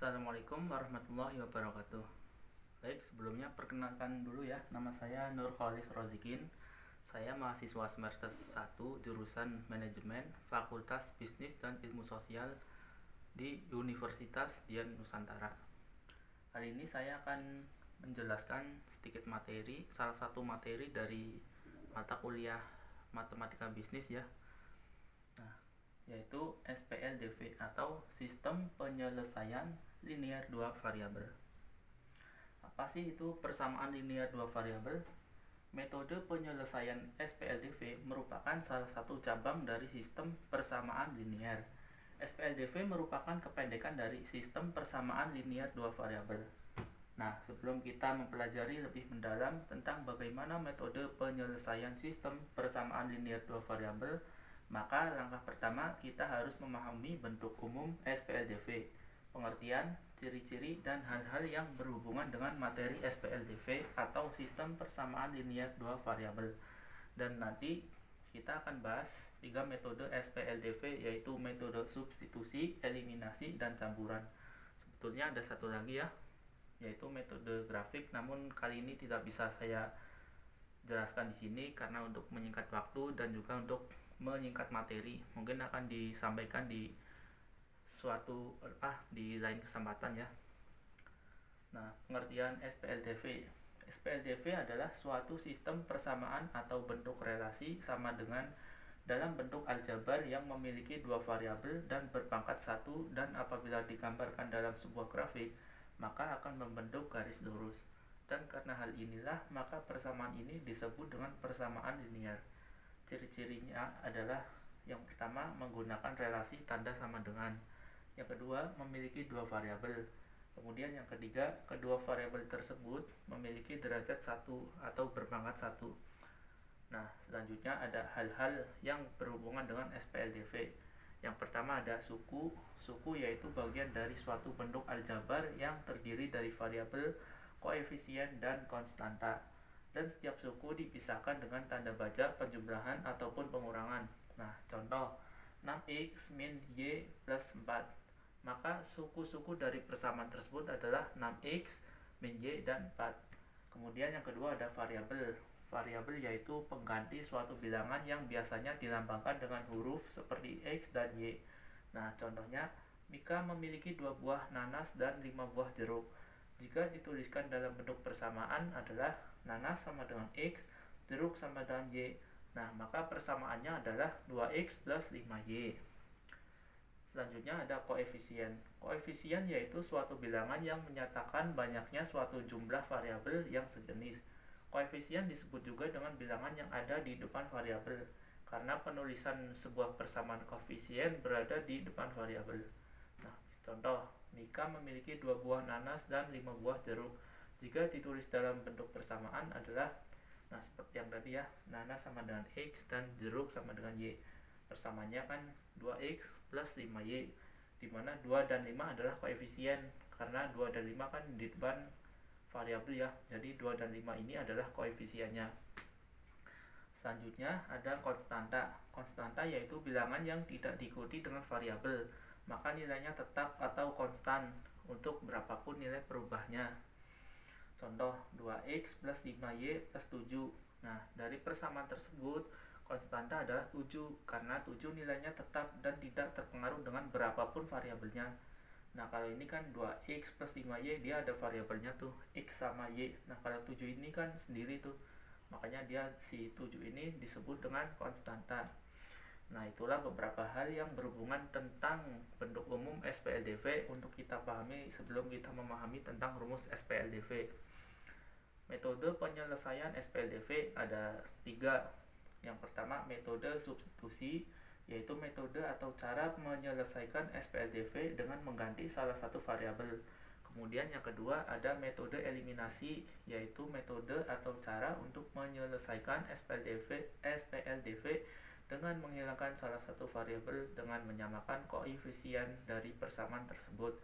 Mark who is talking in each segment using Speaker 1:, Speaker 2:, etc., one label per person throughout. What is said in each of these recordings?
Speaker 1: Assalamualaikum warahmatullahi wabarakatuh. Baik, sebelumnya perkenalkan dulu ya, nama saya Nurholis Rozikin. Saya mahasiswa semester 1 jurusan Manajemen Fakultas Bisnis dan Ilmu Sosial di Universitas Dian Nusantara. Kali ini saya akan menjelaskan sedikit materi, salah satu materi dari mata kuliah Matematika Bisnis ya. Nah, yaitu SPLDV atau Sistem Penyelesaian Linear Dua Variabel. Apa sih itu persamaan linear dua variabel? Metode penyelesaian SPLDV merupakan salah satu cabang dari sistem persamaan linear. SPLDV merupakan kependekan dari sistem persamaan linear dua variabel. Nah, sebelum kita mempelajari lebih mendalam tentang bagaimana metode penyelesaian sistem persamaan linear dua variabel, maka langkah pertama kita harus memahami bentuk umum SPLDV, pengertian, ciri-ciri, dan hal-hal yang berhubungan dengan materi SPLDV atau sistem persamaan linear dua variabel. Dan nanti kita akan bahas 3 metode SPLDV, yaitu metode substitusi, eliminasi, dan campuran. Sebetulnya ada satu lagi ya, yaitu metode grafik, namun kali ini tidak bisa saya jelaskan di sini karena untuk menyingkat waktu dan juga untuk menyingkat materi. Mungkin akan disampaikan di lain kesempatan ya. Nah, pengertian SPLDV. SPLDV adalah suatu sistem persamaan atau bentuk relasi sama dengan dalam bentuk aljabar yang memiliki dua variabel dan berpangkat satu, dan apabila digambarkan dalam sebuah grafik maka akan membentuk garis lurus. Dan karena hal inilah maka persamaan ini disebut dengan persamaan linear. Ciri-cirinya adalah yang pertama menggunakan relasi tanda sama dengan. Yang kedua memiliki dua variabel. Kemudian yang ketiga, kedua variabel tersebut memiliki derajat satu atau berpangkat satu. Nah, selanjutnya ada hal-hal yang berhubungan dengan SPLDV. Yang pertama ada suku. Suku yaitu bagian dari suatu bentuk aljabar yang terdiri dari variabel, koefisien, dan konstanta. Dan setiap suku dipisahkan dengan tanda baca penjumlahan ataupun pengurangan. Nah, contoh 6x min y plus 4. Maka suku-suku dari persamaan tersebut adalah 6x, min y, dan 4. Kemudian yang kedua ada variabel. Variabel yaitu pengganti suatu bilangan yang biasanya dilambangkan dengan huruf seperti x dan y. Nah, contohnya Mika memiliki 2 buah nanas dan 5 buah jeruk. Jika dituliskan dalam bentuk persamaan adalah nanas sama dengan x, jeruk sama dengan y. Nah, maka persamaannya adalah 2x plus 5y. Selanjutnya ada koefisien. Koefisien yaitu suatu bilangan yang menyatakan banyaknya suatu jumlah variabel yang sejenis. Koefisien disebut juga dengan bilangan yang ada di depan variabel, karena penulisan sebuah persamaan koefisien berada di depan variabel. Nah, contoh, Mika memiliki 2 buah nanas dan 5 buah jeruk. Jika ditulis dalam bentuk persamaan adalah, nah seperti yang tadi ya, nanas sama dengan x dan jeruk sama dengan y. Persamaannya kan 2x plus 5y, dimana 2 dan 5 adalah koefisien, karena 2 dan 5 kan di depan variabel ya, jadi 2 dan 5 ini adalah koefisiennya. Selanjutnya ada konstanta. Konstanta yaitu bilangan yang tidak diikuti dengan variabel, maka nilainya tetap atau konstan untuk berapapun nilai perubahnya. Contoh 2x plus 5y plus 7. Nah, dari persamaan tersebut konstanta adalah 7 karena 7 nilainya tetap dan tidak terpengaruh dengan berapapun variabelnya. Nah, kalau ini kan 2x plus 5y dia ada variabelnya tuh, x sama y. Nah, kalau 7 ini kan sendiri tuh, makanya dia si 7 ini disebut dengan konstanta. Nah, itulah beberapa hal yang berhubungan tentang bentuk umum SPLDV untuk kita pahami sebelum kita memahami tentang rumus SPLDV. Metode penyelesaian SPLDV ada 3. Yang pertama metode substitusi, yaitu metode atau cara menyelesaikan SPLDV dengan mengganti salah satu variabel. Kemudian yang kedua ada metode eliminasi, yaitu metode atau cara untuk menyelesaikan SPLDV dengan menghilangkan salah satu variabel dengan menyamakan koefisien dari persamaan tersebut.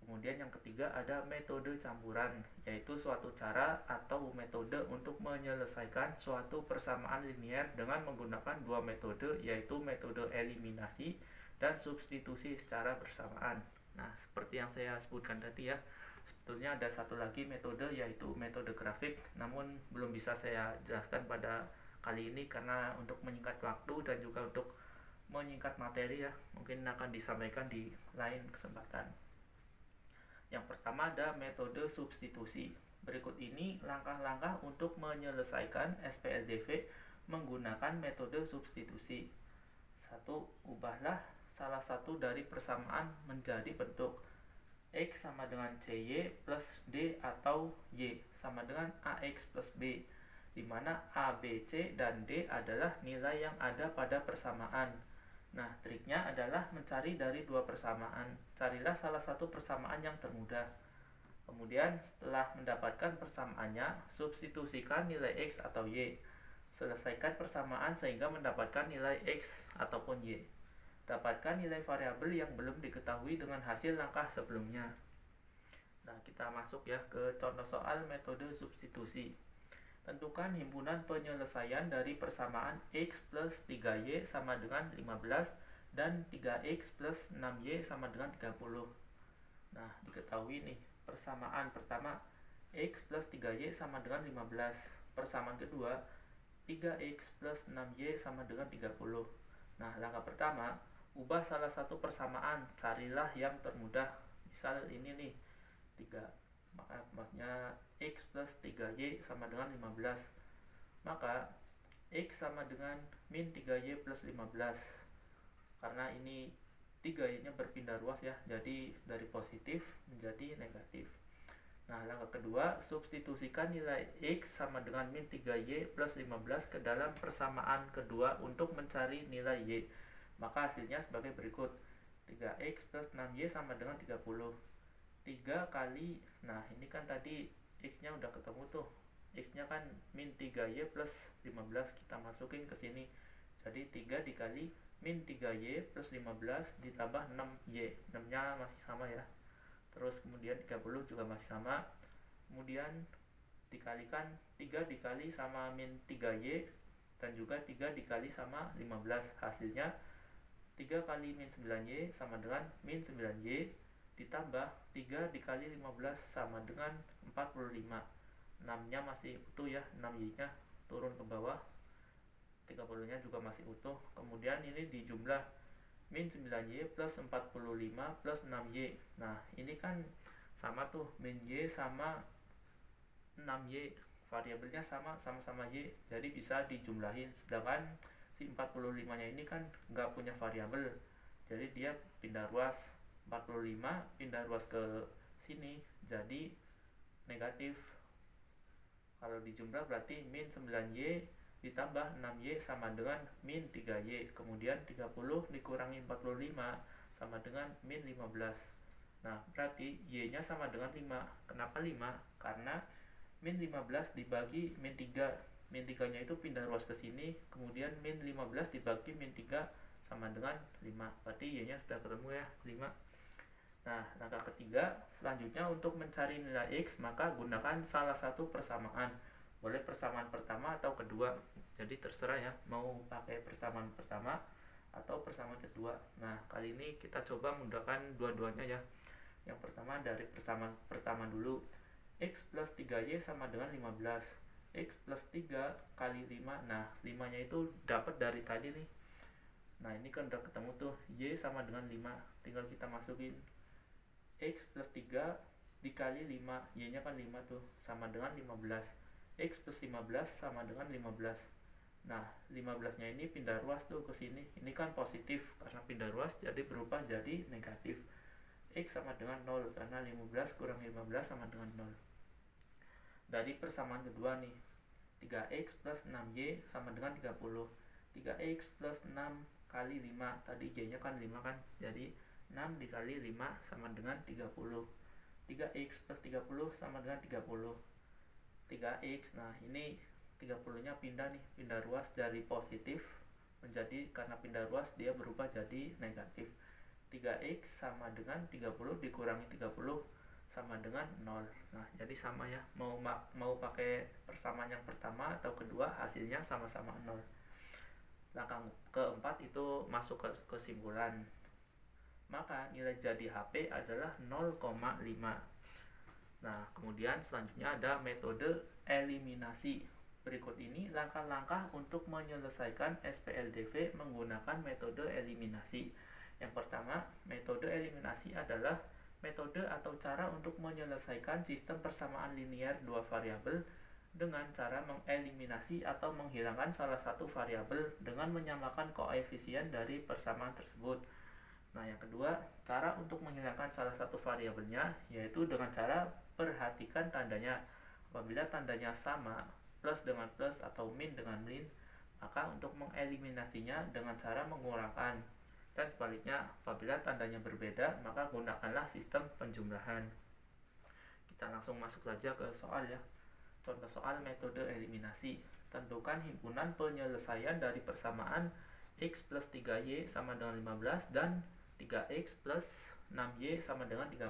Speaker 1: Kemudian yang ketiga ada metode campuran, yaitu suatu cara atau metode untuk menyelesaikan suatu persamaan linear dengan menggunakan 2 metode, yaitu metode eliminasi dan substitusi secara bersamaan. Nah, seperti yang saya sebutkan tadi ya, sebetulnya ada satu lagi metode, yaitu metode grafik, namun belum bisa saya jelaskan pada kali ini karena untuk menyingkat waktu dan juga untuk menyingkat materi ya, mungkin akan disampaikan di lain kesempatan. Yang pertama ada metode substitusi. Berikut ini langkah-langkah untuk menyelesaikan SPLDV menggunakan metode substitusi. 1. Ubahlah salah satu dari persamaan menjadi bentuk X sama dengan CY plus D atau Y sama dengan AX plus B, di mana A, B, C, dan D adalah nilai yang ada pada persamaan. Nah, triknya adalah mencari dari dua persamaan. Carilah salah satu persamaan yang termudah. Kemudian, setelah mendapatkan persamaannya, substitusikan nilai X atau Y. Selesaikan persamaan sehingga mendapatkan nilai X ataupun Y. Dapatkan nilai variabel yang belum diketahui dengan hasil langkah sebelumnya. Nah, kita masuk ya ke contoh soal metode substitusi. Tentukan himpunan penyelesaian dari persamaan X plus 3Y sama dengan 15 dan 3X plus 6Y sama dengan 30. Nah, diketahui nih, persamaan pertama X plus 3Y sama dengan 15. Persamaan kedua 3X plus 6Y sama dengan 30. Nah, langkah pertama, ubah salah satu persamaan, carilah yang termudah. Misal ini nih, 3. Maka maksudnya X plus 3Y sama dengan 15. Maka X sama dengan min 3Y plus 15. Karena ini 3Y nya berpindah ruas ya, jadi dari positif menjadi negatif. Nah, langkah kedua, substitusikan nilai X sama dengan min 3Y plus 15 ke dalam persamaan kedua untuk mencari nilai Y. Maka hasilnya sebagai berikut. 3X plus 6Y sama dengan 30. 3 kali, nah ini kan tadi X nya udah ketemu tuh, X nya kan min 3Y plus 15, kita masukin ke sini. Jadi 3 dikali min 3Y plus 15 ditambah 6Y, 6 nya masih sama ya. Terus kemudian 30 juga masih sama. Kemudian dikalikan 3 dikali sama min 3Y dan juga 3 dikali sama 15. Hasilnya 3 kali min 9Y sama dengan min 9Y ditambah 3 dikali 15 sama dengan 45. 6 nya masih utuh ya, 6Y nya turun ke bawah, 30 nya juga masih utuh. Kemudian ini dijumlah, min 9Y plus 45 plus 6Y. Nah, ini kan sama tuh, min Y sama 6Y, variabelnya sama-sama Y, jadi bisa dijumlahin. Sedangkan si 45 nya ini kan nggak punya variabel, jadi dia pindah ruas. 45 pindah ruas ke sini jadi negatif. Kalau dijumlah berarti min 9Y ditambah 6Y sama dengan min 3Y. Kemudian 30 dikurangi 45 sama dengan min 15. Nah, berarti Y nya sama dengan 5. Kenapa 5? Karena min 15 dibagi min 3. Min 3 nya itu pindah ruas ke sini. Kemudian min 15 dibagi min 3 sama dengan 5. Berarti Y nya sudah ketemu ya, 5. Nah, langkah ketiga, selanjutnya untuk mencari nilai X, maka gunakan salah satu persamaan. Boleh persamaan pertama atau kedua, jadi terserah ya, mau pakai persamaan pertama atau persamaan kedua. Nah, kali ini kita coba menggunakan dua-duanya ya. Yang pertama dari persamaan pertama dulu. X plus 3Y sama dengan 15. X plus 3 kali 5. Nah, 5 nya itu dapat dari tadi nih. Nah, ini kan udah ketemu tuh, Y sama dengan 5. Tinggal kita masukin X plus 3 dikali 5, Y nya kan 5 tuh, sama dengan 15. X plus 15 sama dengan 15. Nah, 15 nya ini pindah ruas tuh ke sini. Ini kan positif, karena pindah ruas jadi berubah jadi negatif. X sama dengan 0, karena 15 kurang 15 sama dengan 0. Dari persamaan kedua nih, 3X plus 6Y sama dengan 30. 3X plus 6 kali 5, tadi Y nya kan 5 kan, jadi 6 dikali 5 sama dengan 30. 3X plus 30 sama dengan 30. 3X, nah ini 30 nya pindah nih, pindah ruas dari positif menjadi, karena pindah ruas dia berubah jadi negatif. 3X sama dengan 30 dikurangi 30 sama dengan 0. Nah, jadi sama ya, mau pakai persamaan yang pertama atau kedua, hasilnya sama-sama 0. Langkah keempat itu masuk ke kesimpulan. maka nilai jadi HP adalah 0,5. Nah, kemudian selanjutnya ada metode eliminasi. Berikut ini langkah-langkah untuk menyelesaikan SPLDV menggunakan metode eliminasi. Yang pertama, metode eliminasi adalah metode atau cara untuk menyelesaikan sistem persamaan linear dua variabel dengan cara mengeliminasi atau menghilangkan salah satu variabel dengan menyamakan koefisien dari persamaan tersebut. Nah, yang kedua, cara untuk menghilangkan salah satu variabelnya yaitu dengan cara perhatikan tandanya. Apabila tandanya sama, plus dengan plus atau min dengan min, maka untuk mengeliminasinya dengan cara mengurangkan. Dan sebaliknya, apabila tandanya berbeda, maka gunakanlah sistem penjumlahan. Kita langsung masuk saja ke soal ya. Contoh soal metode eliminasi. Tentukan himpunan penyelesaian dari persamaan x plus 3y sama dengan 15 dan 3x plus 6y sama dengan 30.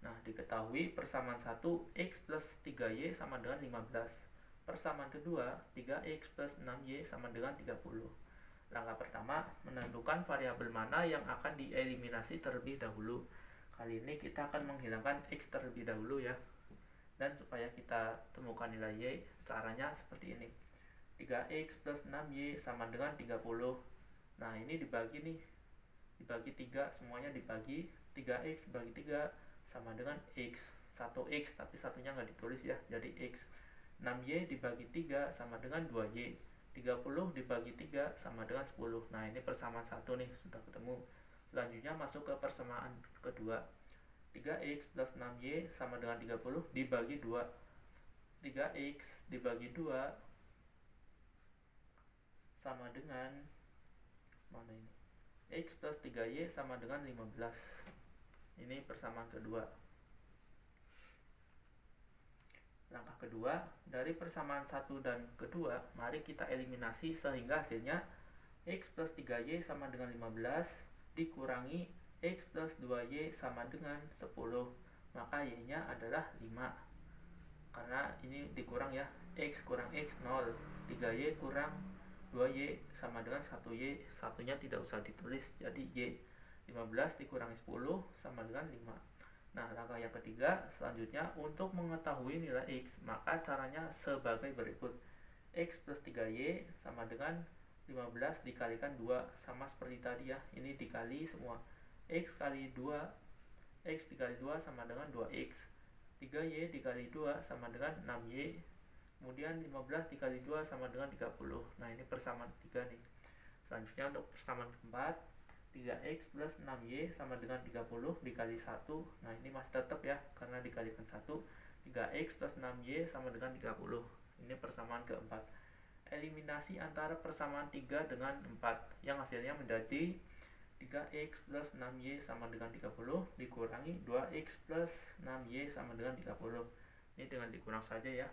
Speaker 1: Nah, diketahui persamaan 1 x plus 3y sama dengan 15. Persamaan kedua 3x plus 6y sama dengan 30. Langkah pertama, menentukan variabel mana yang akan dieliminasi terlebih dahulu. Kali ini kita akan menghilangkan x terlebih dahulu ya. Dan supaya kita temukan nilai y, caranya seperti ini. 3x plus 6y sama dengan 30. Nah, ini dibagi nih. Dibagi 3, semuanya dibagi. 3x dibagi 3 sama dengan x. 1x, tapi satunya nggak ditulis ya, jadi x. 6y dibagi 3 sama dengan 2y. 30 dibagi 3 sama dengan 10. Nah, ini persamaan 1 nih, sudah ketemu. Selanjutnya masuk ke persamaan kedua. 3x plus 6y sama dengan 30 dibagi 2. 3x dibagi 2 sama dengan mana ini? X plus 3y sama dengan 15. Ini persamaan kedua. Langkah kedua, dari persamaan 1 dan kedua, mari kita eliminasi sehingga hasilnya x plus 3y sama dengan 15 dikurangi x plus 2y sama dengan 10. Maka y-nya adalah 5. Karena ini dikurang ya, x kurang x 0, 3y kurang 2y sama dengan 1y, satunya tidak usah ditulis, jadi y. 15 dikurangi 10 sama dengan 5. Nah, langkah yang ketiga selanjutnya untuk mengetahui nilai x, maka caranya sebagai berikut. X plus 3y sama dengan 15 dikalikan 2, sama seperti tadi ya, ini dikali semua. X kali 2, x dikali 2 sama dengan 2x. 3y dikali 2 sama dengan 6y. Kemudian 15 dikali 2 sama dengan 30. Nah, ini persamaan 3 nih. Selanjutnya untuk persamaan keempat, 3x plus 6y sama dengan 30 dikali 1. Nah, ini masih tetap ya, karena dikalikan 1. 3x plus 6y sama dengan 30. Ini persamaan keempat. Eliminasi antara persamaan 3 dengan 4, yang hasilnya menjadi 3x plus 6y sama dengan 30 dikurangi 2x plus 6y sama dengan 30. Ini dengan dikurang saja ya.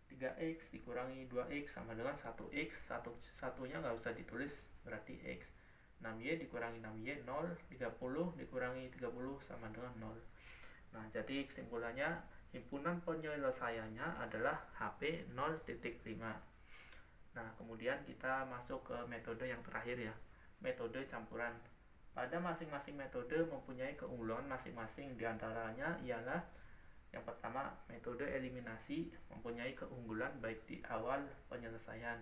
Speaker 1: 3x dikurangi 2x sama dengan 1x, satunya nggak usah ditulis, berarti x. 6y dikurangi 6y 0, 30 dikurangi 30 sama dengan 0. Nah, jadi kesimpulannya himpunan penyelesaiannya adalah HP 0.5. Nah, kemudian kita masuk ke metode yang terakhir ya, metode campuran. Pada masing-masing metode mempunyai keunggulan masing-masing, diantaranya ialah yang pertama, metode eliminasi mempunyai keunggulan baik di awal penyelesaian.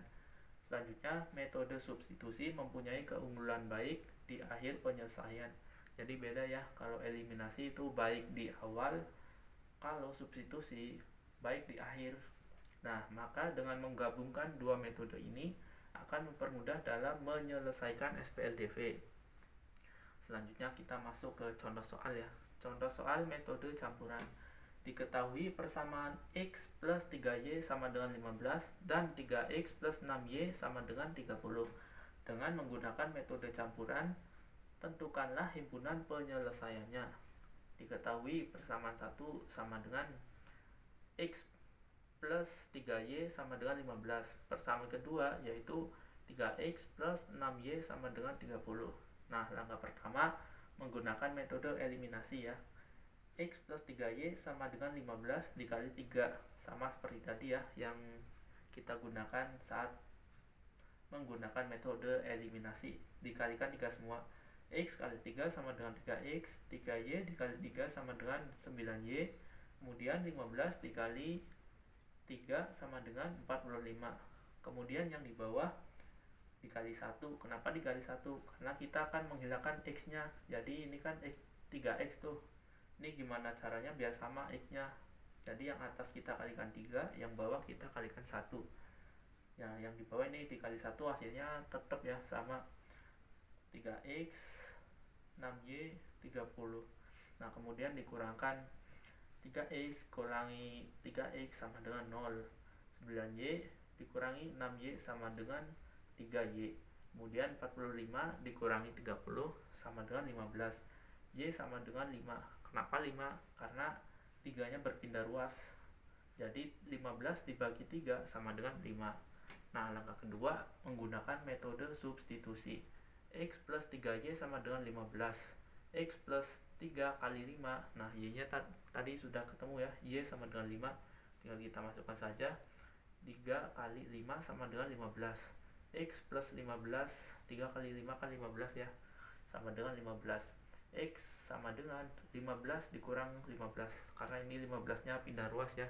Speaker 1: Selanjutnya, metode substitusi mempunyai keunggulan baik di akhir penyelesaian. Jadi beda ya, kalau eliminasi itu baik di awal, kalau substitusi baik di akhir. Nah, maka dengan menggabungkan dua metode ini akan mempermudah dalam menyelesaikan SPLDV. Selanjutnya kita masuk ke contoh soal ya. Contoh soal metode campuran. Diketahui persamaan x plus 3y sama dengan 15 dan 3x plus 6y sama dengan 30. Dengan menggunakan metode campuran, tentukanlah himpunan penyelesaiannya. Diketahui persamaan 1 sama dengan x plus 3y sama dengan 15. Persamaan kedua yaitu 3x plus 6y sama dengan 30. Nah, langkah pertama menggunakan metode eliminasi ya. X plus 3y sama dengan 15 dikali 3, sama seperti tadi ya yang kita gunakan saat menggunakan metode eliminasi, dikalikan 3 semua. X kali 3 sama dengan 3X, 3Y dikali 3 sama dengan 9Y, kemudian 15 dikali 3 sama dengan 45. Kemudian yang di bawah dikali 1. Kenapa dikali 1? Karena kita akan menghilangkan X-nya. Jadi ini kan 3X tuh. Ini gimana caranya biar sama X-nya? Jadi yang atas kita kalikan 3, yang bawah kita kalikan 1. Ya, yang di bawah ini dikali 1 hasilnya tetap ya sama 3X, 6Y, 30. Nah, kemudian dikurangkan 3X kurangi 3X sama dengan 0. 9Y dikurangi 6Y sama dengan 3Y. Kemudian 45 dikurangi 30 sama dengan 15. Y sama dengan 5. Kenapa 5? Karena 3-nya berpindah ruas. Jadi 15 dibagi 3 sama dengan 5. Nah, langkah kedua menggunakan metode substitusi. X plus 3Y sama dengan 15. X plus 3 kali 5. Nah, Y-nya tadi sudah ketemu ya. Y sama dengan 5. Tinggal kita masukkan saja. 3 kali 5 sama dengan 15. X plus 15. 3 kali 5 kali 15 ya. Sama dengan 15. X sama dengan 15 dikurang 15. Karena ini 15-nya pindah ruas ya.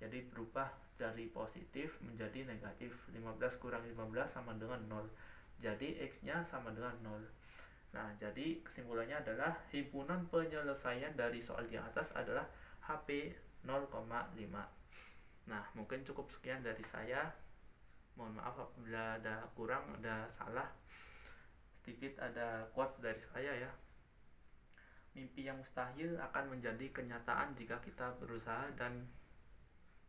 Speaker 1: Jadi berubah dari positif menjadi negatif. 15 kurang 15 sama dengan 0. Jadi X-nya sama dengan 0. Nah, jadi kesimpulannya adalah himpunan penyelesaian dari soal di atas adalah HP 0,5. Nah, mungkin cukup sekian dari saya. Mohon maaf apabila ada kurang, ada salah. Sedikit ada quotes dari saya ya. Mimpi yang mustahil akan menjadi kenyataan jika kita berusaha dan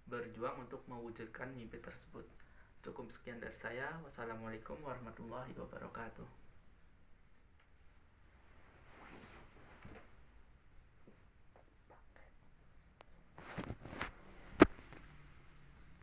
Speaker 1: berjuang untuk mewujudkan mimpi tersebut. Cukup sekian dari saya. Wassalamualaikum warahmatullahi wabarakatuh.